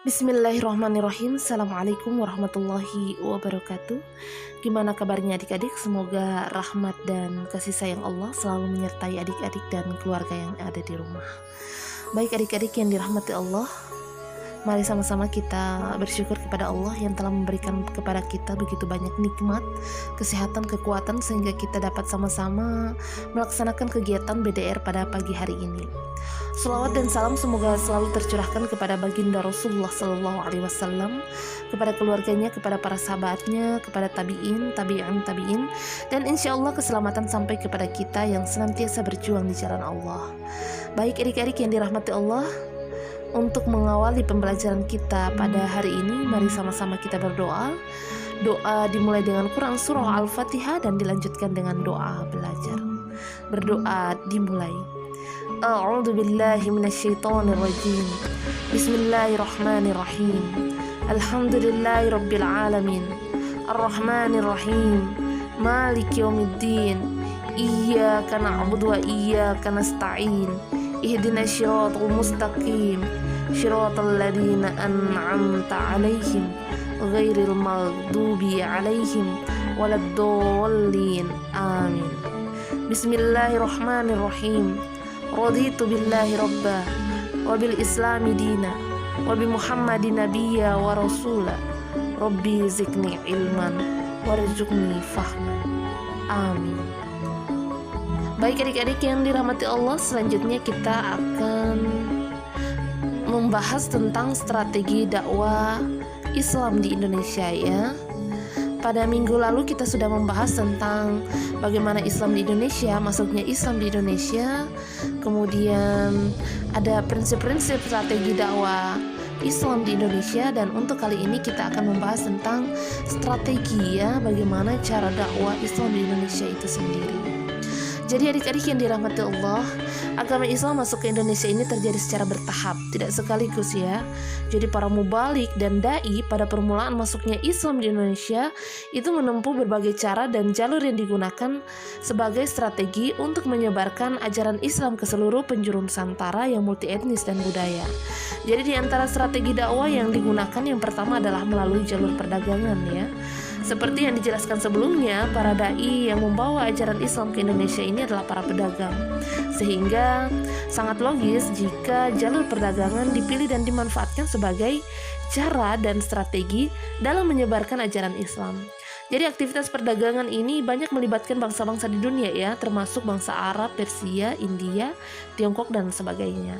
Bismillahirrahmanirrahim. Assalamualaikum warahmatullahi wabarakatuh. Gimana kabarnya adik-adik? Semoga rahmat dan kasih sayang Allah selalu menyertai adik-adik dan keluarga yang ada di rumah. Baik adik-adik yang dirahmati Allah, mari sama-sama kita bersyukur kepada Allah yang telah memberikan kepada kita begitu banyak nikmat, kesehatan, kekuatan sehingga kita dapat sama-sama melaksanakan kegiatan BDR pada pagi hari ini. Salawat dan salam semoga selalu tercurahkan kepada baginda Rasulullah SAW, kepada keluarganya, kepada para sahabatnya, kepada tabi'in, tabi'in, dan insya Allah keselamatan sampai kepada kita yang senantiasa berjuang di jalan Allah. Baik adik-adik yang dirahmati Allah, untuk mengawali pembelajaran kita pada hari ini, mari sama-sama kita berdoa. Doa dimulai dengan Quran Surah Al-Fatihah dan dilanjutkan dengan doa belajar. Berdoa dimulai. A'udzu billahi minasyaitonir rajim. Bismillahirrahmanirrahim. Alhamdulillahi rabbil alamin. Arrahmanir rahim. Maliki yaumiddin. Iyyaka na'budu wa iyyaka nasta'in. Ihdinas siratal mustaqim. Siratal ladzina an'amta 'alaihim ghairil maghdubi 'alaihim waladdallin. Amin. Bismillahirrahmanirrahim. Raditu billahi rabba wa bil islami dina wa bi muhammadin nabiyya wa rasula. Rabbi zidni ilman warzuqni fahman. Amin. Baik adik-adik yang dirahmati Allah, selanjutnya kita akan membahas tentang strategi dakwah Islam di Indonesia ya. Pada minggu lalu kita sudah membahas tentang bagaimana Islam di Indonesia, masuknya Islam di Indonesia, kemudian ada prinsip-prinsip strategi dakwah Islam di Indonesia, dan untuk kali ini kita akan membahas tentang strategi ya, bagaimana cara dakwah Islam di Indonesia itu sendiri. Jadi adik-adik yang dirahmati Allah, agama Islam masuk ke Indonesia ini terjadi secara bertahap, tidak sekaligus ya. Jadi para mubalik dan dai pada permulaan masuknya Islam di Indonesia itu menempuh berbagai cara dan jalur yang digunakan sebagai strategi untuk menyebarkan ajaran Islam ke seluruh penjuru Nusantara yang multi etnis dan budaya. Jadi di antara strategi dakwah yang digunakan yang pertama adalah melalui jalur perdagangan ya. Seperti yang dijelaskan sebelumnya, para dai yang membawa ajaran Islam ke Indonesia ini adalah para pedagang. Sehingga sangat logis jika jalur perdagangan dipilih dan dimanfaatkan sebagai cara dan strategi dalam menyebarkan ajaran Islam. Jadi aktivitas perdagangan ini banyak melibatkan bangsa-bangsa di dunia ya, termasuk bangsa Arab, Persia, India, Tiongkok dan sebagainya.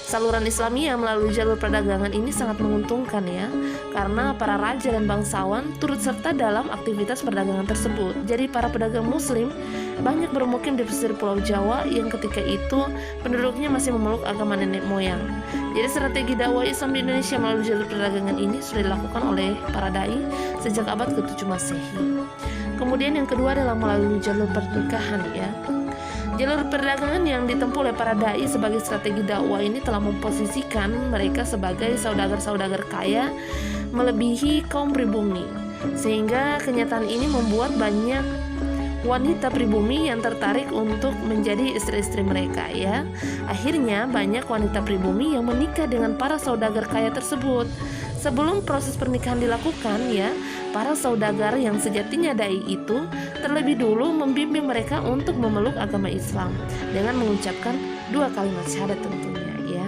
Saluran Islamiyah melalui jalur perdagangan ini sangat menguntungkan ya, karena para raja dan bangsawan turut serta dalam aktivitas perdagangan tersebut. Jadi para pedagang muslim banyak bermukim di pesisir Pulau Jawa yang ketika itu penduduknya masih memeluk agama nenek moyang. Jadi strategi dakwah Islam di Indonesia melalui jalur perdagangan ini sudah dilakukan oleh para dai sejak abad ke-7 Masehi. Kemudian yang kedua adalah melalui jalur pernikahan ya. Jalur perdagangan yang ditempuh oleh para dai sebagai strategi dakwah ini telah memposisikan mereka sebagai saudagar-saudagar kaya melebihi kaum pribumi. Sehingga kenyataan ini membuat banyak wanita pribumi yang tertarik untuk menjadi istri-istri mereka ya. Akhirnya banyak wanita pribumi yang menikah dengan para saudagar kaya tersebut. Sebelum proses pernikahan dilakukan ya, para saudagar yang sejatinya dai itu terlebih dulu membimbing mereka untuk memeluk agama Islam dengan mengucapkan 2 kalimat syahadat tentunya ya.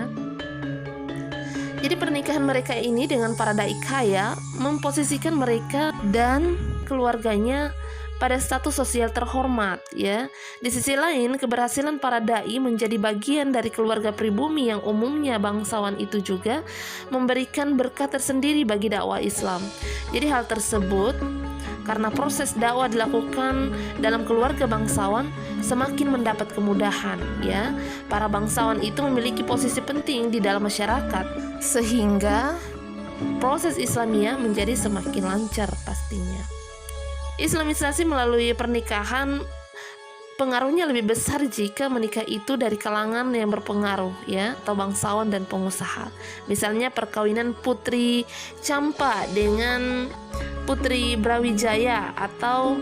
Jadi pernikahan mereka ini dengan para dai kaya memposisikan mereka dan keluarganya pada status sosial terhormat ya. Di sisi lain, keberhasilan para dai menjadi bagian dari keluarga pribumi yang umumnya bangsawan itu juga memberikan berkat tersendiri bagi dakwah Islam. Jadi hal tersebut karena proses dakwah dilakukan dalam keluarga bangsawan semakin mendapat kemudahan ya. Para bangsawan itu memiliki posisi penting di dalam masyarakat sehingga proses Islamiyah menjadi semakin lancar pastinya. Islamisasi melalui pernikahan pengaruhnya lebih besar jika menikah itu dari kalangan yang berpengaruh ya, atau bangsawan dan pengusaha. Misalnya perkawinan Putri Campa dengan Putri Brawijaya atau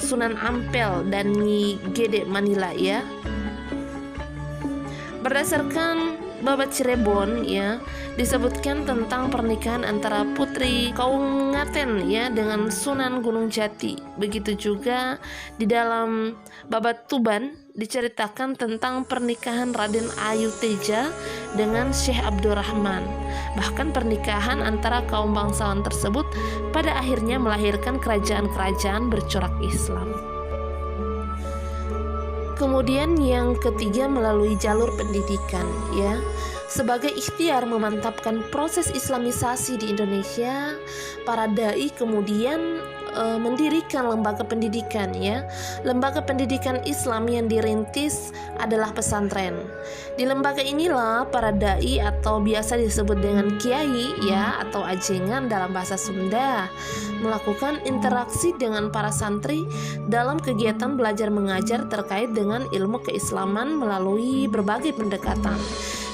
Sunan Ampel dan Nyi Gede Manila ya. Berdasarkan Babat Cirebon ya disebutkan tentang pernikahan antara putri Kaum Ngaten ya dengan Sunan Gunung Jati. Begitu juga di dalam Babat Tuban diceritakan tentang pernikahan Raden Ayu Teja dengan Syekh Abdurrahman. Bahkan pernikahan antara kaum bangsawan tersebut pada akhirnya melahirkan kerajaan-kerajaan bercorak Islam. Kemudian yang ketiga melalui jalur pendidikan ya. Sebagai ikhtiar memantapkan proses Islamisasi di Indonesia, para dai kemudian mendirikan lembaga pendidikan ya. Lembaga pendidikan Islam yang dirintis adalah pesantren. Di lembaga inilah para dai atau biasa disebut dengan kiai ya atau ajengan dalam bahasa Sunda melakukan interaksi dengan para santri dalam kegiatan belajar mengajar terkait dengan ilmu keislaman melalui berbagai pendekatan.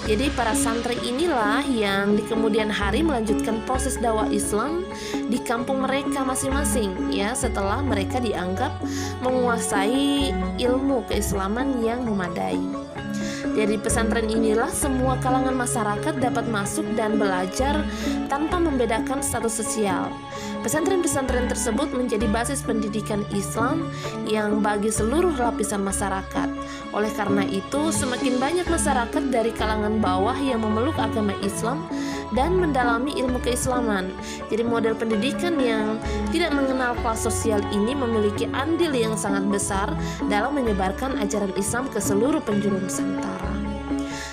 Jadi para santri inilah yang di kemudian hari melanjutkan proses dakwah Islam di kampung mereka masing-masing ya, setelah mereka dianggap menguasai ilmu keislaman yang memadai. Dari pesantren inilah semua kalangan masyarakat dapat masuk dan belajar tanpa membedakan status sosial. Pesantren-pesantren tersebut menjadi basis pendidikan Islam yang bagi seluruh lapisan masyarakat. Oleh karena itu, semakin banyak masyarakat dari kalangan bawah yang memeluk agama Islam dan mendalami ilmu keislaman. Jadi model pendidikan yang tidak mengenal kelas sosial ini memiliki andil yang sangat besar dalam menyebarkan ajaran Islam ke seluruh penjuru Nusantara.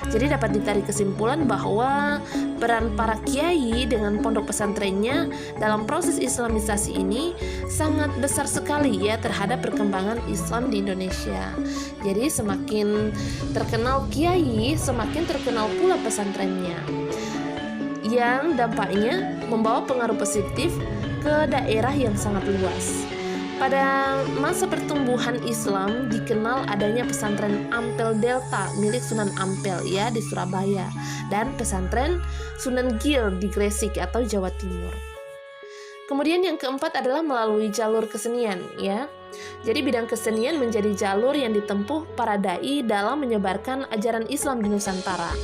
Jadi dapat ditarik kesimpulan bahwa peran para kiai dengan pondok pesantrennya dalam proses Islamisasi ini sangat besar sekali ya terhadap perkembangan Islam di Indonesia. Jadi semakin terkenal kiai, semakin terkenal pula pesantrennya, yang dampaknya membawa pengaruh positif ke daerah yang sangat luas. Pada masa pertumbuhan Islam dikenal adanya pesantren Ampel Delta milik Sunan Ampel ya di Surabaya dan pesantren Sunan Gil di Gresik atau Jawa Timur. Kemudian yang keempat adalah melalui jalur kesenian ya. Jadi bidang kesenian menjadi jalur yang ditempuh para dai dalam menyebarkan ajaran Islam di Nusantara.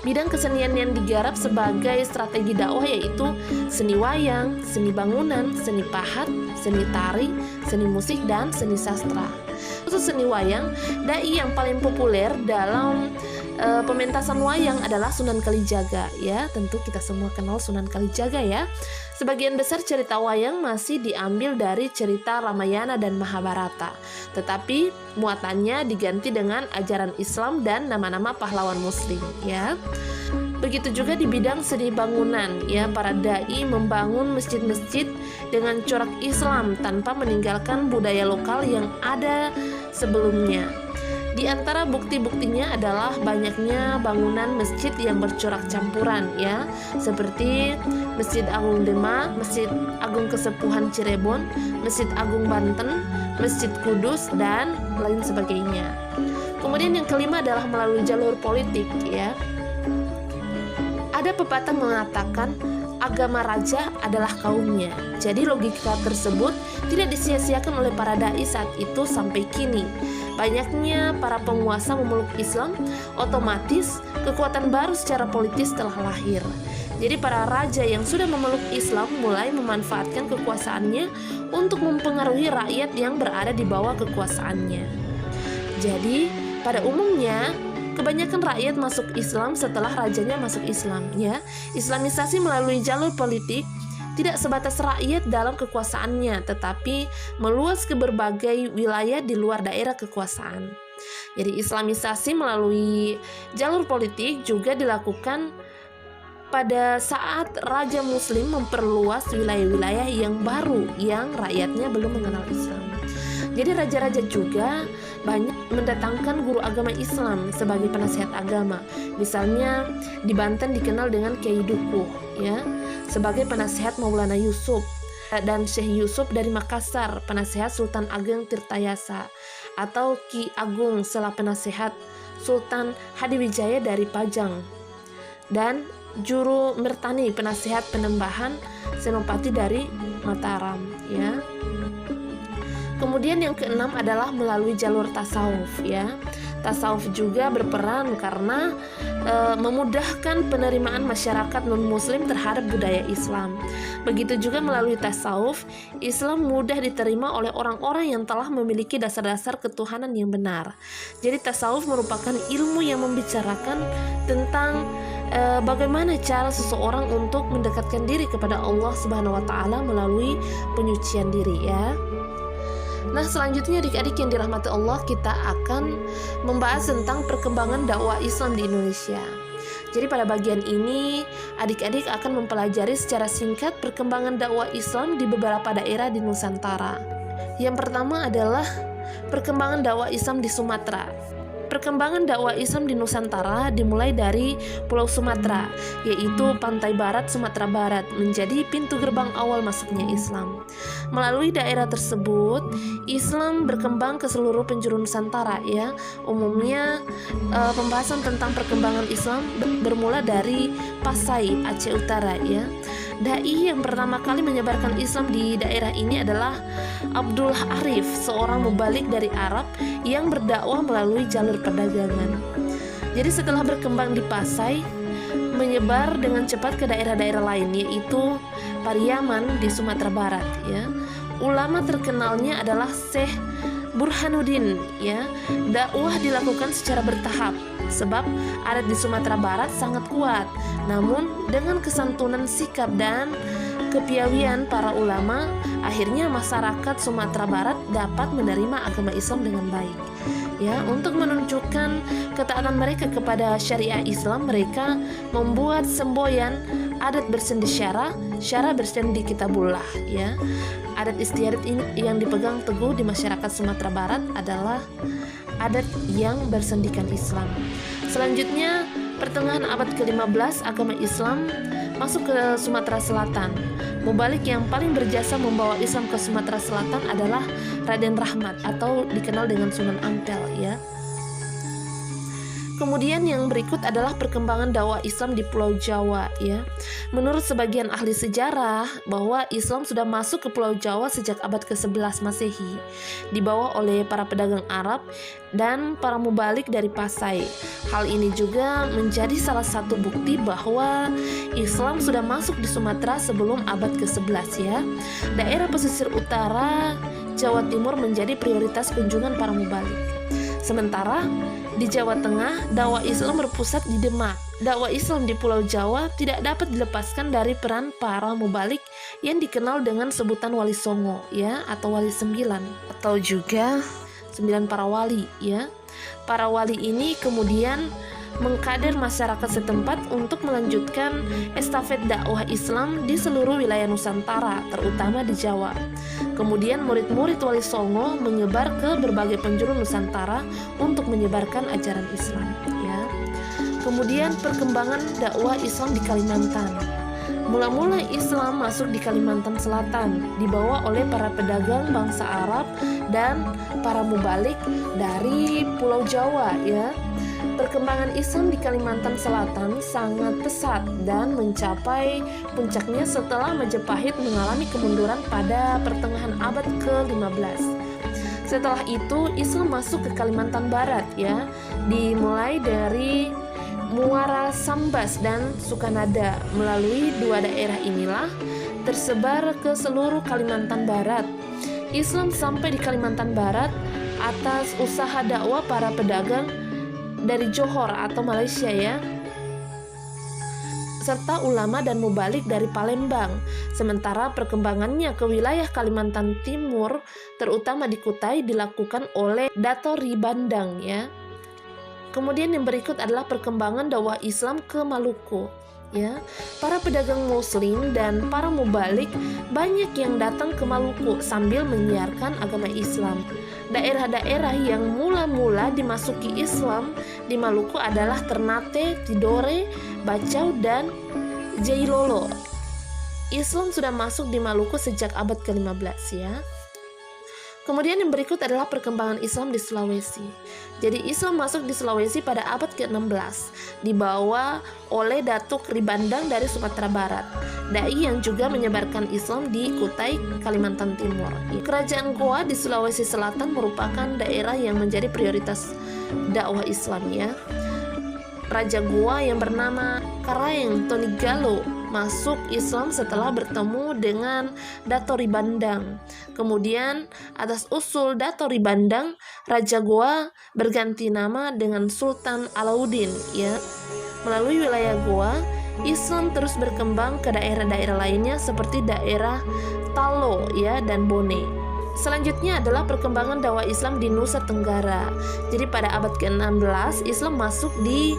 Bidang kesenian yang digarap sebagai strategi dakwah yaitu seni wayang, seni bangunan, seni pahat, seni tari, seni musik, dan seni sastra. Khusus seni wayang, dai yang paling populer dalam pementasan wayang adalah Sunan Kalijaga ya. Tentu kita semua kenal Sunan Kalijaga ya. Sebagian besar cerita wayang masih diambil dari cerita Ramayana dan Mahabharata, tetapi muatannya diganti dengan ajaran Islam dan nama-nama pahlawan muslim ya. Begitu juga di bidang seni bangunan ya, para dai membangun masjid-masjid dengan corak Islam tanpa meninggalkan budaya lokal yang ada sebelumnya. Di antara bukti-buktinya adalah banyaknya bangunan masjid yang bercorak campuran ya, seperti Masjid Agung Demak, Masjid Agung Kesepuhan Cirebon, Masjid Agung Banten, Masjid Kudus, dan lain sebagainya. Kemudian yang kelima adalah melalui jalur politik ya. Ada pepatah mengatakan agama raja adalah kaumnya. Jadi logika tersebut tidak disia-siakan oleh para dai saat itu sampai kini. Banyaknya para penguasa memeluk Islam, otomatis kekuatan baru secara politis telah lahir. Jadi para raja yang sudah memeluk Islam mulai memanfaatkan kekuasaannya untuk mempengaruhi rakyat yang berada di bawah kekuasaannya. Jadi pada umumnya kebanyakan rakyat masuk Islam setelah rajanya masuk Islam ya. Islamisasi melalui jalur politik tidak sebatas rakyat dalam kekuasaannya, tetapi meluas ke berbagai wilayah di luar daerah kekuasaan. Jadi Islamisasi melalui jalur politik juga dilakukan pada saat Raja Muslim memperluas wilayah-wilayah yang baru yang rakyatnya belum mengenal Islam. Jadi raja-raja juga banyak mendatangkan guru agama Islam sebagai penasihat agama. Misalnya di Banten dikenal dengan Kiai Dukuh ya, sebagai penasihat Maulana Yusuf, dan Syekh Yusuf dari Makassar, penasihat Sultan Ageng Tirtayasa, atau Ki Agung selaku penasihat Sultan Hadiwijaya dari Pajang, dan Juru Mertani penasihat Penembahan Senopati dari Mataram ya. Kemudian yang keenam adalah melalui jalur tasawuf ya. Tasawuf juga berperan karena memudahkan penerimaan masyarakat non-muslim terhadap budaya Islam. Begitu juga melalui tasawuf, Islam mudah diterima oleh orang-orang yang telah memiliki dasar-dasar ketuhanan yang benar. Jadi tasawuf merupakan ilmu yang membicarakan tentang bagaimana cara seseorang untuk mendekatkan diri kepada Allah Subhanahu wa taala melalui penyucian diri ya. Nah, selanjutnya adik-adik yang dirahmati Allah, kita akan membahas tentang perkembangan dakwah Islam di Indonesia. Jadi pada bagian ini, adik-adik akan mempelajari secara singkat perkembangan dakwah Islam di beberapa daerah di Nusantara. Yang pertama adalah perkembangan dakwah Islam di Sumatera. Perkembangan dakwah Islam di Nusantara dimulai dari Pulau Sumatera, yaitu pantai barat Sumatera Barat, menjadi pintu gerbang awal masuknya Islam. Melalui daerah tersebut, Islam berkembang ke seluruh penjuru Nusantara ya. Umumnya pembahasan tentang perkembangan Islam bermula dari Pasai, Aceh Utara ya. Dai yang pertama kali menyebarkan Islam di daerah ini adalah Abdul Arif, seorang mubalik dari Arab yang berdakwah melalui jalur perdagangan. Jadi setelah berkembang di Pasai, menyebar dengan cepat ke daerah-daerah lain, yaitu Pariaman di Sumatera Barat ya. Ulama terkenalnya adalah Syekh Burhanuddin ya. Dakwah dilakukan secara bertahap sebab adat di Sumatera Barat sangat kuat. Namun dengan kesantunan sikap dan kepiawian para ulama, akhirnya masyarakat Sumatera Barat dapat menerima agama Islam dengan baik. Ya, untuk menunjukkan ketaatan mereka kepada syariah Islam, mereka membuat semboyan adat bersendi syara bersendi kitabullah ya. Adat istiadat ini yang dipegang teguh di masyarakat Sumatera Barat adalah adat yang bersendikan Islam. Selanjutnya, pertengahan abad ke-15 agama Islam masuk ke Sumatera Selatan. Mubalik yang paling berjasa membawa Islam ke Sumatera Selatan adalah Raden Rahmat atau dikenal dengan Sunan Ampel ya. Kemudian yang berikut adalah perkembangan dakwah Islam di Pulau Jawa ya. Menurut sebagian ahli sejarah bahwa Islam sudah masuk ke Pulau Jawa sejak abad ke-11 Masehi, dibawa oleh para pedagang Arab dan para mubalik dari Pasai. Hal ini juga menjadi salah satu bukti bahwa Islam sudah masuk di Sumatera sebelum abad ke-11 ya. Daerah pesisir utara Jawa Timur menjadi prioritas kunjungan para mubalik. Sementara di Jawa Tengah, dakwah Islam berpusat di Demak. Dakwah Islam di Pulau Jawa tidak dapat dilepaskan dari peran para mubalik yang dikenal dengan sebutan Wali Songo ya, atau Wali Sembilan, atau juga Sembilan para wali ya. Para wali ini kemudian mengkader masyarakat setempat untuk melanjutkan estafet dakwah Islam di seluruh wilayah Nusantara, terutama di Jawa. Kemudian murid-murid Wali Songo menyebar ke berbagai penjuru Nusantara untuk menyebarkan ajaran Islam ya. Kemudian perkembangan dakwah Islam di Kalimantan. Mula-mula Islam masuk di Kalimantan Selatan, dibawa oleh para pedagang bangsa Arab dan para mubalik dari Pulau Jawa ya. Perkembangan Islam di Kalimantan Selatan sangat pesat dan mencapai puncaknya setelah Majapahit mengalami kemunduran pada pertengahan abad ke-15. Setelah itu Islam masuk ke Kalimantan Barat ya, dimulai dari Muara Sambas dan Sukanada. Melalui dua daerah inilah tersebar ke seluruh Kalimantan Barat. Islam sampai di Kalimantan Barat atas usaha dakwah para pedagang dari Johor atau Malaysia ya, serta ulama dan mubalik dari Palembang. Sementara perkembangannya ke wilayah Kalimantan Timur, terutama di Kutai, dilakukan oleh Dato' Ri Bandang ya. Kemudian yang berikut adalah perkembangan dakwah Islam ke Maluku ya. Para pedagang muslim dan para mubalik banyak yang datang ke Maluku sambil menyiarkan agama Islam. Daerah-daerah yang mula-mula dimasuki Islam di Maluku adalah Ternate, Tidore, Bacau, dan Jailolo. Islam sudah masuk di Maluku sejak abad ke-15 ya. Kemudian yang berikut adalah perkembangan Islam di Sulawesi. Jadi Islam masuk di Sulawesi pada abad ke-16, dibawa oleh Datuk Ri Bandang dari Sumatera Barat, dai yang juga menyebarkan Islam di Kutai, Kalimantan Timur. Kerajaan Goa di Sulawesi Selatan merupakan daerah yang menjadi prioritas dakwah Islam ya. Raja Goa yang bernama Karaeng Tonigalo masuk Islam setelah bertemu dengan Datori Bandang. Kemudian atas usul Datori Bandang, Raja Goa berganti nama dengan Sultan Alauddin ya. Melalui wilayah Goa, Islam terus berkembang ke daerah-daerah lainnya seperti daerah Talo ya dan Bone. Selanjutnya adalah perkembangan dakwah Islam di Nusa Tenggara. Jadi pada abad ke-16 Islam masuk di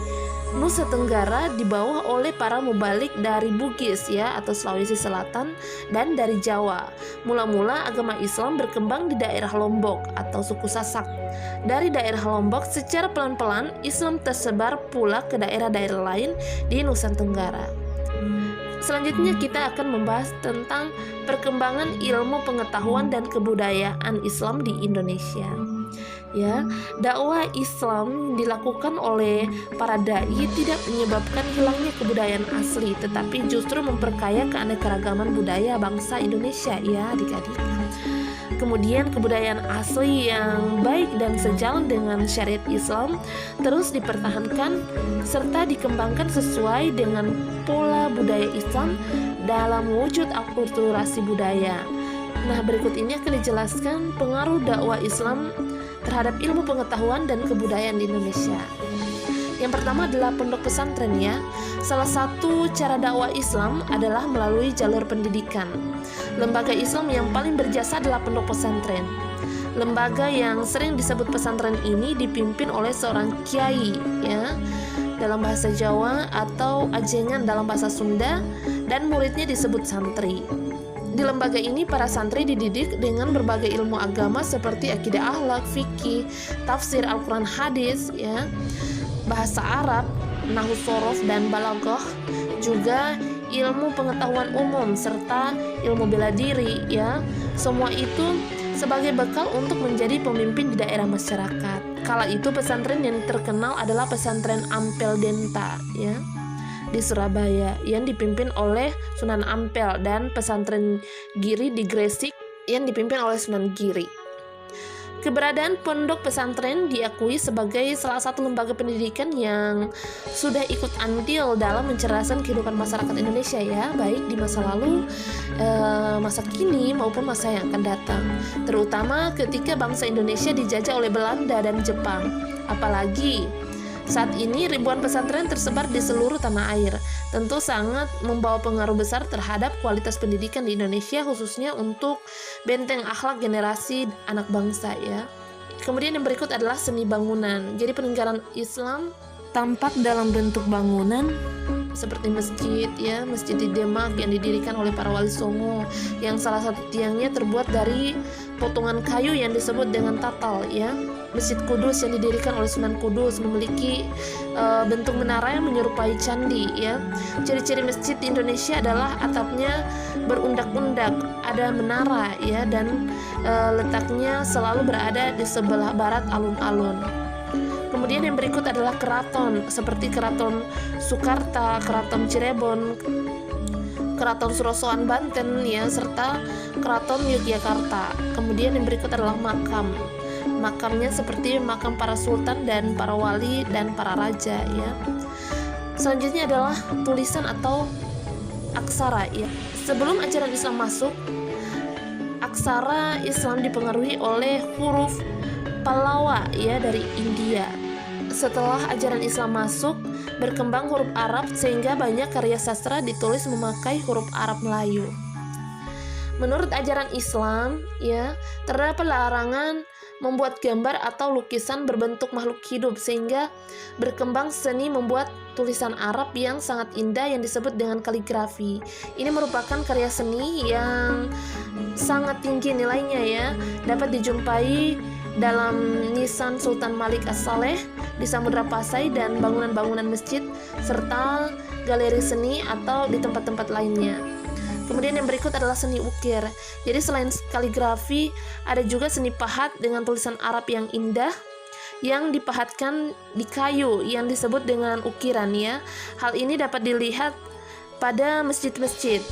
Nusa Tenggara dibawa oleh para mubalik dari Bugis ya atau Sulawesi Selatan dan dari Jawa. Mula-mula agama Islam berkembang di daerah Lombok atau suku Sasak. Dari daerah Lombok secara pelan-pelan Islam tersebar pula ke daerah-daerah lain di Nusa Tenggara. Selanjutnya kita akan membahas tentang perkembangan ilmu pengetahuan dan kebudayaan Islam di Indonesia. Ya, dakwah Islam dilakukan oleh para dai tidak menyebabkan hilangnya kebudayaan asli, tetapi justru memperkaya keanekaragaman budaya bangsa Indonesia ya adik-adik. Kemudian kebudayaan asli yang baik dan sejalan dengan syariat Islam terus dipertahankan serta dikembangkan sesuai dengan pola budaya Islam dalam wujud akulturasi budaya. Nah, berikut ini akan dijelaskan pengaruh dakwah Islam terhadap ilmu pengetahuan dan kebudayaan di Indonesia. Yang pertama adalah pondok pesantren ya. Salah satu cara dakwah Islam adalah melalui jalur pendidikan. Lembaga Islam yang paling berjasa adalah pondok pesantren. Lembaga yang sering disebut pesantren ini dipimpin oleh seorang kiai ya dalam bahasa Jawa atau ajengan dalam bahasa Sunda, dan muridnya disebut santri. Di lembaga ini para santri dididik dengan berbagai ilmu agama seperti akidah, akhlak, fikih, tafsir Al-Quran, hadis ya, bahasa Arab, nahwu sorof dan balaghah, juga ilmu pengetahuan umum serta ilmu bela diri ya. Semua itu sebagai bekal untuk menjadi pemimpin di daerah masyarakat. Kala itu pesantren yang terkenal adalah pesantren Ampel Denta ya di Surabaya yang dipimpin oleh Sunan Ampel, dan pesantren Giri di Gresik yang dipimpin oleh Sunan Giri. Keberadaan pondok pesantren diakui sebagai salah satu lembaga pendidikan yang sudah ikut andil dalam mencerdaskan kehidupan masyarakat Indonesia ya, baik di masa lalu, masa kini maupun masa yang akan datang. Terutama ketika bangsa Indonesia dijajah oleh Belanda dan Jepang. Apalagi saat ini ribuan pesantren tersebar di seluruh tanah air. Tentu sangat membawa pengaruh besar terhadap kualitas pendidikan di Indonesia, khususnya untuk benteng akhlak generasi anak bangsa ya. Kemudian yang berikut adalah seni bangunan. Jadi peninggalan Islam tampak dalam bentuk bangunan seperti masjid ya, Masjid di Demak yang didirikan oleh para wali songo, yang salah satu tiangnya terbuat dari potongan kayu yang disebut dengan tatal ya. Masjid Kudus yang didirikan oleh Sunan Kudus memiliki bentuk menara yang menyerupai candi ya. Ciri-ciri masjid di Indonesia adalah atapnya berundak-undak, ada menara ya, dan letaknya selalu berada di sebelah barat alun-alun. Kemudian yang berikut adalah keraton seperti Keraton Sukarta, Keraton Cirebon, Keraton Surosoan Banten ya, serta Keraton Yogyakarta. Kemudian yang berikut adalah makam. Makamnya seperti makam para sultan dan para wali dan para raja ya. Selanjutnya adalah tulisan atau aksara ya. Sebelum ajaran Islam masuk, aksara Islam dipengaruhi oleh huruf Pallawa ya dari India. Setelah ajaran Islam masuk, berkembang huruf Arab sehingga banyak karya sastra ditulis memakai huruf Arab Melayu. Menurut ajaran Islam ya, terdapat larangan membuat gambar atau lukisan berbentuk makhluk hidup, sehingga berkembang seni membuat tulisan Arab yang sangat indah yang disebut dengan kaligrafi. Ini merupakan karya seni yang sangat tinggi nilainya ya, dapat dijumpai dalam nisan Sultan Malik As-Saleh di Samudra Pasai dan bangunan-bangunan masjid serta galeri seni atau di tempat-tempat lainnya. Kemudian yang berikut adalah seni ukir. Jadi selain kaligrafi, ada juga seni pahat dengan tulisan Arab yang indah yang dipahatkan di kayu yang disebut dengan ukiran ya. Hal ini dapat dilihat pada masjid-masjid.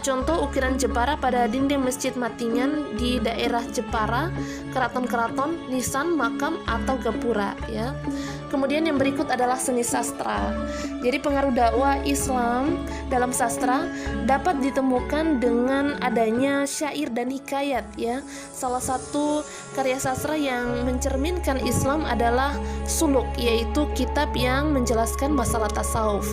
Contoh ukiran Jepara pada dinding Masjid Matingan di daerah Jepara, keraton-keraton, nisan, makam atau gapura ya. Kemudian yang berikut adalah seni sastra. Jadi pengaruh dakwah Islam dalam sastra dapat ditemukan dengan adanya syair dan hikayat ya. Salah satu karya sastra yang mencerminkan Islam adalah Suluk, yaitu kitab yang menjelaskan masalah tasawuf.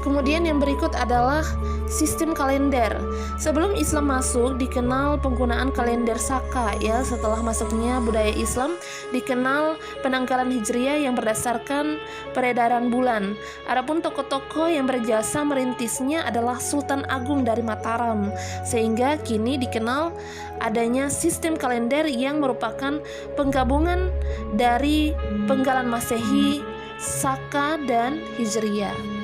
Kemudian yang berikut adalah sistem kalender. Sebelum Islam masuk dikenal penggunaan kalender Saka ya. Setelah masuknya budaya Islam dikenal penanggalan Hijriah yang berdasarkan peredaran bulan. Adapun tokoh-tokoh yang berjasa merintisnya adalah Sultan Agung dari Mataram, sehingga kini dikenal adanya sistem kalender yang merupakan penggabungan dari penggalan Masehi, Saka, dan Hijriah.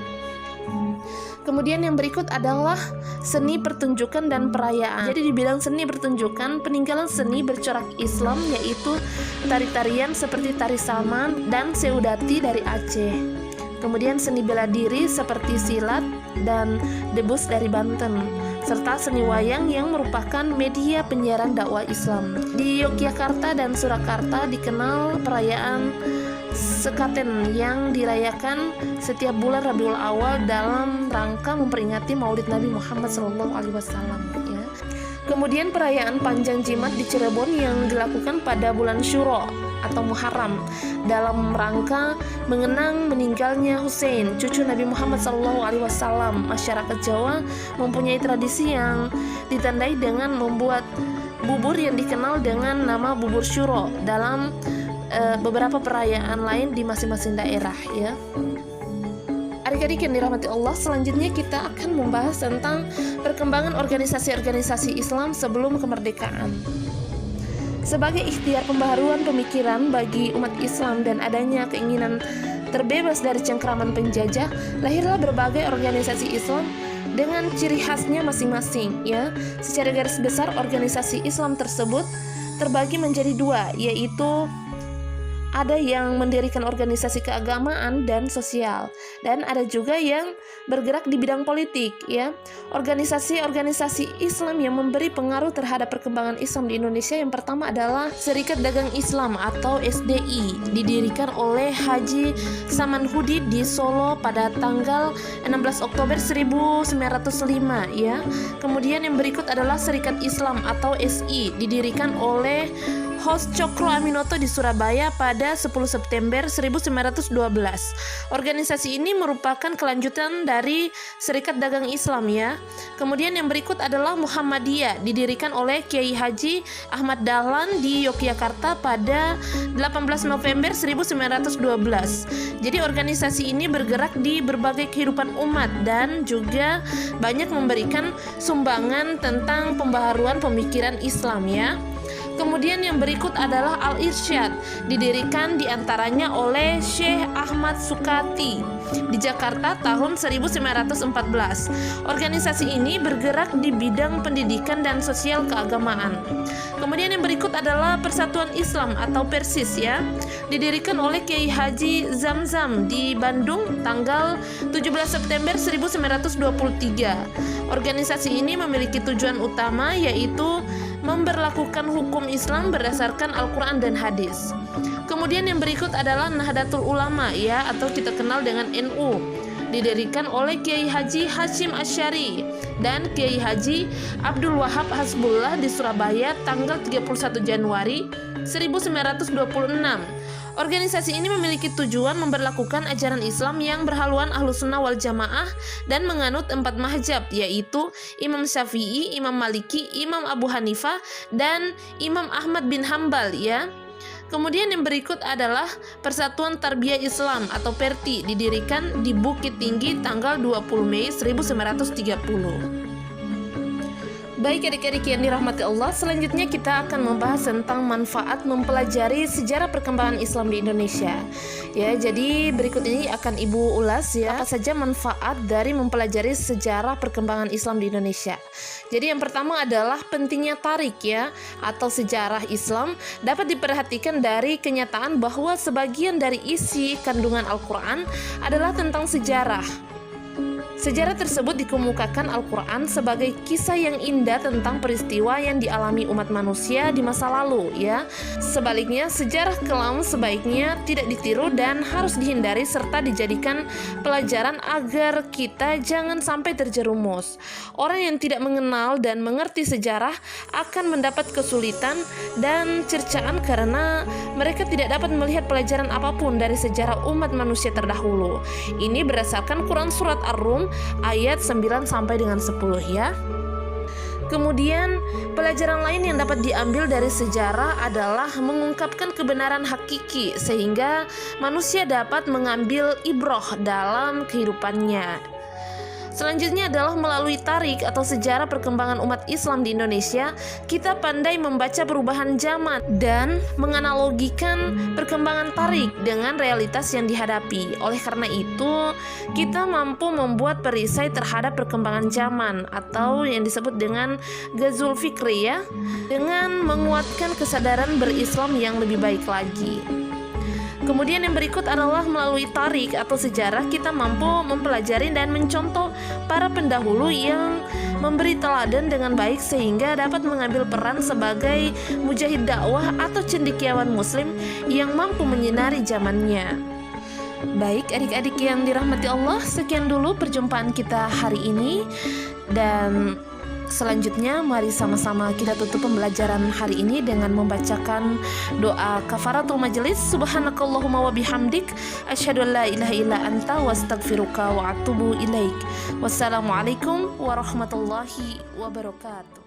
Kemudian yang berikut adalah seni pertunjukan dan perayaan. Jadi di bidang seni pertunjukan, peninggalan seni bercorak Islam yaitu tari-tarian seperti tari Saman dan Seudati dari Aceh. Kemudian seni bela diri seperti silat dan debus dari Banten, serta seni wayang yang merupakan media penyiaran dakwah Islam. Di Yogyakarta dan Surakarta dikenal perayaan Sekaten yang dirayakan setiap bulan Rabiul Awal dalam rangka memperingati Maulid Nabi Muhammad SAW ya. Kemudian perayaan Panjang Jimat di Cirebon yang dilakukan pada bulan Syuro atau Muharram dalam rangka mengenang meninggalnya Hussein, cucu Nabi Muhammad SAW. Masyarakat Jawa mempunyai tradisi yang ditandai dengan membuat bubur yang dikenal dengan nama bubur Syuro dalam beberapa perayaan lain di masing-masing daerah ya. Adik-adik yang dirahmati Allah, selanjutnya kita akan membahas tentang perkembangan organisasi-organisasi Islam sebelum kemerdekaan. Sebagai ikhtiar pembaharuan pemikiran bagi umat Islam dan adanya keinginan terbebas dari cengkraman penjajah, lahirlah berbagai organisasi Islam dengan ciri khasnya masing-masing ya. Secara garis besar organisasi Islam tersebut terbagi menjadi dua, yaitu ada yang mendirikan organisasi keagamaan dan sosial, dan ada juga yang bergerak di bidang politik ya. Organisasi-organisasi Islam yang memberi pengaruh terhadap perkembangan Islam di Indonesia yang pertama adalah Serikat Dagang Islam atau SDI, didirikan oleh Haji Samanhudi di Solo pada tanggal 16 Oktober 1905 ya. Kemudian yang berikut adalah Serikat Islam atau SI, didirikan oleh Hos Cokro Aminoto di Surabaya pada 10 September 1912. Organisasi ini merupakan kelanjutan dari Serikat Dagang Islam ya. Kemudian yang berikut adalah Muhammadiyah, didirikan oleh Kiai Haji Ahmad Dahlan di Yogyakarta pada 18 November 1912. Jadi organisasi ini bergerak di berbagai kehidupan umat dan juga banyak memberikan sumbangan tentang pembaharuan pemikiran Islam ya. Kemudian yang berikut adalah Al-Irsyad, didirikan diantaranya oleh Syekh Ahmad Sukati di Jakarta tahun 1914. Organisasi ini bergerak di bidang pendidikan dan sosial keagamaan. Kemudian yang berikut adalah Persatuan Islam atau Persis ya, didirikan oleh Kiai Haji Zamzam di Bandung tanggal 17 September 1923. Organisasi ini memiliki tujuan utama yaitu memberlakukan hukum Islam berdasarkan Al-Quran dan hadis. Kemudian yang berikut adalah Nahdlatul Ulama ya, atau kita kenal dengan NU, didirikan oleh Kiai Haji Hashim Asy'ari dan Kiai Haji Abdul Wahab Hasbullah di Surabaya tanggal 31 Januari 1926. Organisasi ini memiliki tujuan memberlakukan ajaran Islam yang berhaluan Ahlus Sunnah wal Jamaah dan menganut 4 mazhab, yaitu Imam Syafi'i, Imam Maliki, Imam Abu Hanifah, dan Imam Ahmad bin Hambal ya. Kemudian yang berikut adalah Persatuan Tarbiyah Islam atau PERTI, didirikan di Bukit Tinggi tanggal 20 Mei 1930. Baik adik-adik yang dirahmati Allah, selanjutnya kita akan membahas tentang manfaat mempelajari sejarah perkembangan Islam di Indonesia. Ya, jadi berikut ini akan Ibu ulas ya, apa saja manfaat dari mempelajari sejarah perkembangan Islam di Indonesia. Jadi yang pertama adalah pentingnya tarik ya, atau sejarah Islam dapat diperhatikan dari kenyataan bahwa sebagian dari isi kandungan Al-Quran adalah tentang sejarah. Sejarah tersebut dikemukakan Al-Quran sebagai kisah yang indah tentang peristiwa yang dialami umat manusia di masa lalu, ya. Sebaliknya, sejarah kelam sebaiknya tidak ditiru dan harus dihindari serta dijadikan pelajaran agar kita jangan sampai terjerumus. Orang yang tidak mengenal dan mengerti sejarah akan mendapat kesulitan dan cercaan karena mereka tidak dapat melihat pelajaran apapun dari sejarah umat manusia terdahulu. Ini berdasarkan Quran Surat Ar-Rum ayat 9 sampai dengan 10, ya. Kemudian pelajaran lain yang dapat diambil dari sejarah adalah mengungkapkan kebenaran hakiki sehingga manusia dapat mengambil ibroh dalam kehidupannya. Selanjutnya adalah melalui tarik atau sejarah perkembangan umat Islam di Indonesia, kita pandai membaca perubahan zaman dan menganalogikan perkembangan tarik dengan realitas yang dihadapi. Oleh karena itu, kita mampu membuat perisai terhadap perkembangan zaman atau yang disebut dengan Ghazul Fikri, ya, dengan menguatkan kesadaran berislam yang lebih baik lagi. Kemudian yang berikut adalah melalui tarik atau sejarah kita mampu mempelajari dan mencontoh para pendahulu yang memberi teladan dengan baik sehingga dapat mengambil peran sebagai mujahid dakwah atau cendekiawan muslim yang mampu menyinari zamannya. Baik adik-adik yang dirahmati Allah, sekian dulu perjumpaan kita hari ini, dan selanjutnya mari sama-sama kita tutup pembelajaran hari ini dengan membacakan doa kafaratul majelis. Subhanakallahumma wa bihamdik asyhadu an la ilaha illa anta wastaghfiruka wa atubu ilaik. Wassalamualaikum warahmatullahi wabarakatuh.